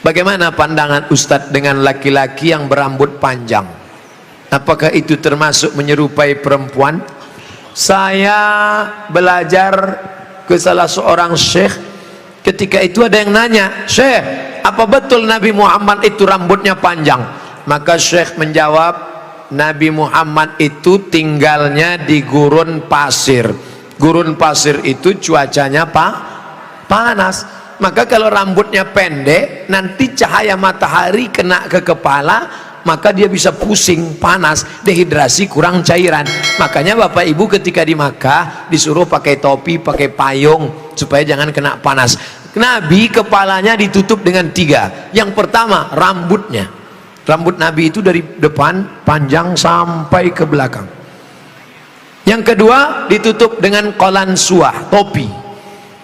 Bagaimana pandangan Ustadz dengan laki-laki yang berambut panjang? Apakah itu termasuk menyerupai perempuan? Saya belajar ke salah seorang syekh. Ketika itu ada yang nanya, "Syekh, apa betul Nabi Muhammad itu rambutnya panjang?" Maka syekh menjawab, Nabi Muhammad itu tinggalnya di gurun pasir. Gurun pasir itu cuacanya panas. Maka kalau rambutnya pendek, nanti cahaya matahari kena ke kepala, maka dia bisa pusing, panas, dehidrasi, kurang cairan. Makanya Bapak Ibu ketika di Makkah disuruh pakai topi, pakai payung supaya jangan kena panas. Nabi kepalanya ditutup dengan 3. Yang pertama, rambutnya. Rambut Nabi itu dari depan panjang sampai ke belakang. Yang kedua, ditutup dengan qalansuah, topi.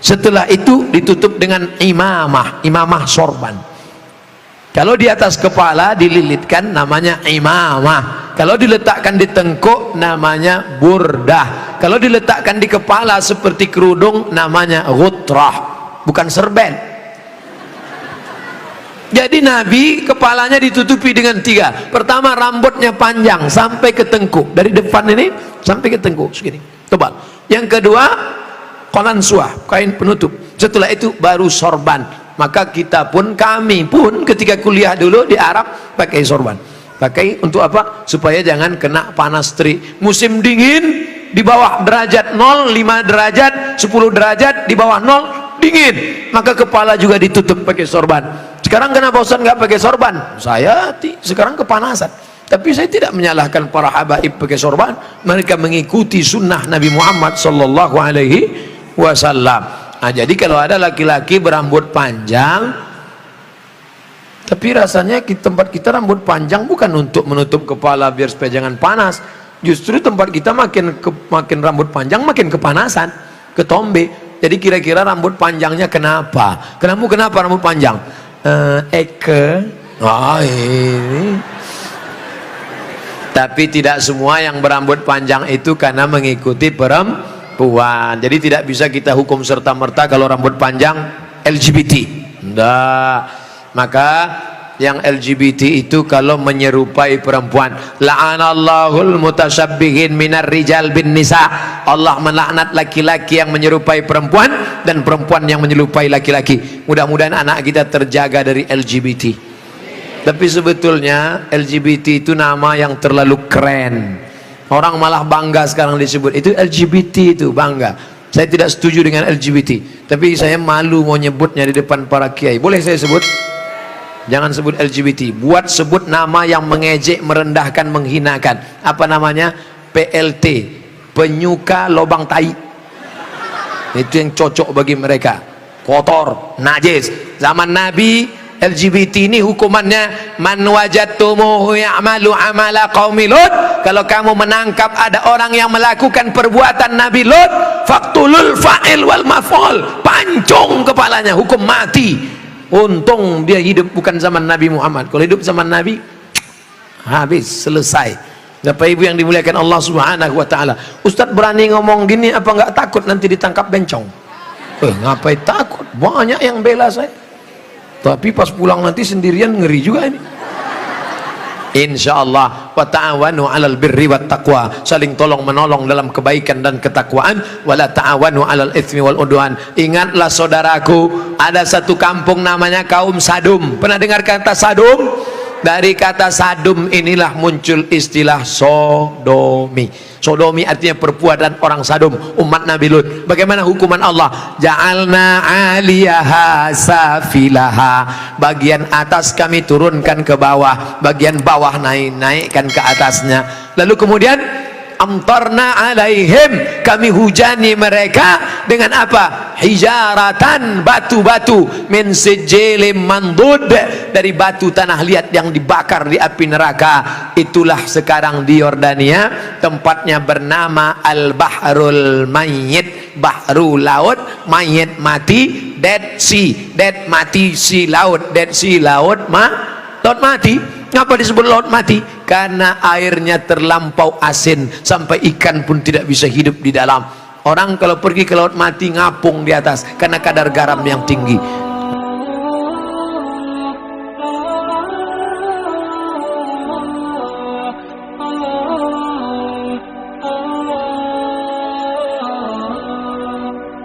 Setelah itu ditutup dengan imamah sorban. Kalau di atas kepala dililitkan namanya imamah. Kalau diletakkan di tengkuk namanya burdah. Kalau diletakkan di kepala seperti kerudung namanya ghutrah, bukan serben. Jadi Nabi kepalanya ditutupi dengan 3. Pertama, rambutnya panjang sampai ke tengkuk, dari depan ini sampai ke tengkuk segini, tebal. Yang kedua, qalansuah, kain penutup. Setelah itu baru sorban. Maka kita pun, kami pun ketika kuliah dulu di Arab pakai sorban. Pakai untuk apa? Supaya jangan kena panas terik. Musim dingin di bawah derajat 0, 5 derajat, 10 derajat, di bawah 0 dingin. Maka kepala juga ditutup pakai sorban. Sekarang kenapa Ustaz nggak pakai sorban? Saya sekarang kepanasan. Tapi saya tidak menyalahkan para habaib pakai sorban. Mereka mengikuti sunnah Nabi Muhammad sallallahu alaihi wasallam. Nah, jadi kalau ada laki-laki berambut panjang, tapi rasanya di tempat kita rambut panjang bukan untuk menutup kepala biar supaya jangan panas. Justru tempat kita makin rambut panjang makin kepanasan, ketombe. Jadi kira-kira rambut panjangnya kenapa? Kenapa rambut panjang? Ini. Tapi tidak semua yang berambut panjang itu karena mengikuti perempuan. Jadi tidak bisa kita hukum serta-merta kalau rambut panjang LGBT. Enggak. Maka yang LGBT itu kalau menyerupai perempuan, la'anallahul mutasyabbihin minar rijal bin nisa. Allah melaknat laki-laki yang menyerupai perempuan dan perempuan yang menyerupai laki-laki. Mudah-mudahan anak kita terjaga dari LGBT. Tapi sebetulnya LGBT itu nama yang terlalu keren. Orang malah bangga sekarang disebut itu LGBT, itu bangga. Saya tidak setuju dengan LGBT, tapi saya malu mau nyebutnya di depan para kiai. Boleh saya sebut? Jangan sebut LGBT. Buat sebut nama yang mengejek, merendahkan, menghinakan. Apa namanya? PLT, penyuka lobang tai. Itu yang cocok bagi mereka. Kotor, najis. Zaman Nabi LGBT ini hukumannya man wajadtumuhu ya'malu amala qaumi Lut. Kalau kamu menangkap ada orang yang melakukan perbuatan Nabi Lut, faqtulul fa'il wal maf'ul, pancung kepalanya, hukum mati. Untung dia hidup bukan zaman Nabi Muhammad. Kalau hidup zaman Nabi, habis, selesai. Bapak Ibu yang dimuliakan Allah Subhanahu wa taala. Ustadz berani ngomong gini apa enggak takut nanti ditangkap bencong? Ngapain takut? Banyak yang bela saya. Tapi pas pulang nanti sendirian ngeri juga ini. Insyaallah, wa ta'awanu 'alal birri wat taqwa, saling tolong menolong dalam kebaikan dan ketakwaan, wala ta'awanu 'alal itsmi wal udwan. Ingatlah saudaraku, ada satu kampung namanya kaum Sadum. Pernah dengar kata Sadum? Dari kata Sadum inilah muncul istilah sodomi. Sodomi artinya perbuatan orang Sadum, umat Nabi Lut. Bagaimana hukuman Allah? Ja'alna 'aliyaha safilaha. Bagian atas kami turunkan ke bawah, bagian bawah naikkan ke atasnya. Lalu kemudian amtarna alaihim, kami hujani mereka dengan apa? Hijaratan, batu-batu, min sijilin mandud, dari batu tanah liat yang dibakar di api neraka. Itulah sekarang di Yordania, tempatnya bernama Al-Bahrul Mayyit, bahru laut, mayit mati, Dead Sea, dead mati, sea laut, Dead Sea laut mati. Ngapa disebut laut mati? Karena airnya terlampau asin sampai ikan pun tidak bisa hidup di dalam. Orang kalau pergi ke laut mati ngapung di atas karena kadar garam yang tinggi.